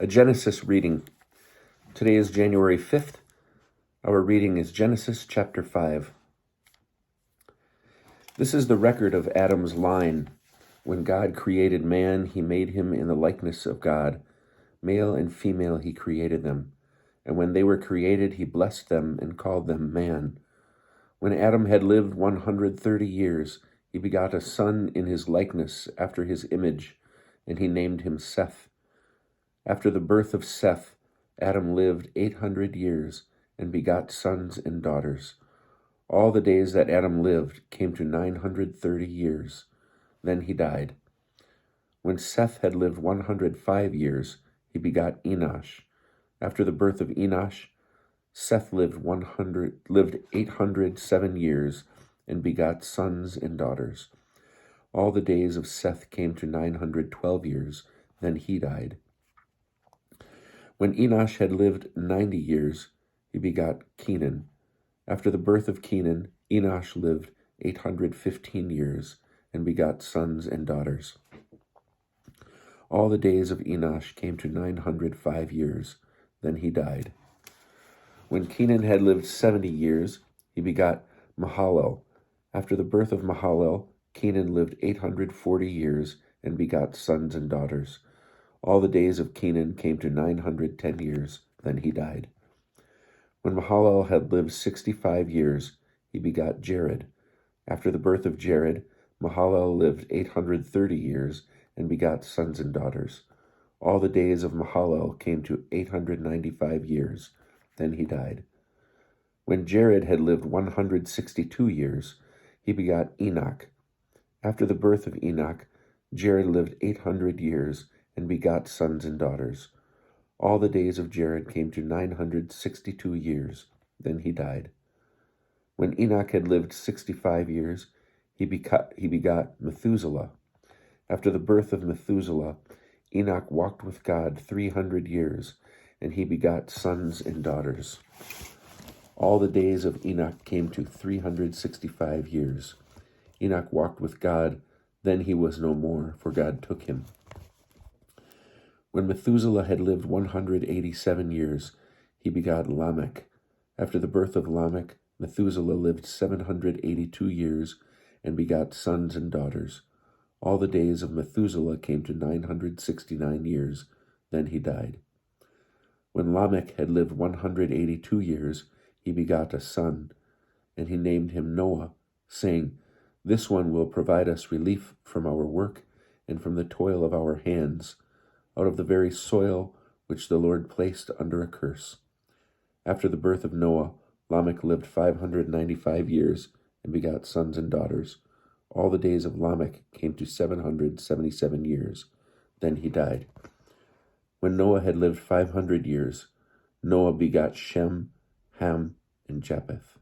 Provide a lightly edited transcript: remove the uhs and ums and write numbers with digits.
A Genesis reading. Today is January 5th. Our reading is Genesis chapter 5. This is the record of Adam's line. When God created man, he made him in the likeness of God. Male and female he created them. And when they were created, he blessed them and called them man. When Adam had lived 130 years, he begot a son in his likeness after his image, and he named him Seth. After the birth of Seth, Adam lived 800 years and begot sons and daughters. All the days that Adam lived came to 930 years. Then he died. When Seth had lived 105 years, he begot Enosh. After the birth of Enosh, Seth lived 807 years and begot sons and daughters. All the days of Seth came to 912 years. Then he died. When Enosh had lived 90 years, he begot Kenan. After the birth of Kenan, Enosh lived 815 years and begot sons and daughters. All the days of Enosh came to 905 years. Then he died. When Kenan had lived 70 years, he begot Mahalalel. After the birth of Mahalalel, Kenan lived 840 years and begot sons and daughters. All the days of Kenan came to 910 years. Then he died. When Mahalalel had lived 65 years, he begot Jared. After the birth of Jared, Mahalalel lived 830 years and begot sons and daughters. All the days of Mahalalel came to 895 years. Then he died. When Jared had lived 162 years, he begot Enoch. After the birth of Enoch, Jared lived 800 years and begot sons and daughters. All the days of Jared came to 962 years. Then he died. When Enoch had lived 65 years, he begot Methuselah. After the birth of Methuselah, Enoch walked with God 300 years, and he begot sons and daughters. All the days of Enoch came to 365 years. Enoch walked with God, then he was no more, for God took him. When Methuselah had lived 187 years, he begot Lamech. After the birth of Lamech, Methuselah lived 782 years and begot sons and daughters. All the days of Methuselah came to 969 years. Then he died. When Lamech had lived 182 years, he begot a son, and he named him Noah, saying, "This one will provide us relief from our work and from the toil of our hands, out of the very soil which the Lord placed under a curse." After the birth of Noah, Lamech lived 595 years and begot sons and daughters. All the days of Lamech came to 777 years. Then he died. When Noah had lived 500 years, Noah begot Shem, Ham, and Japheth.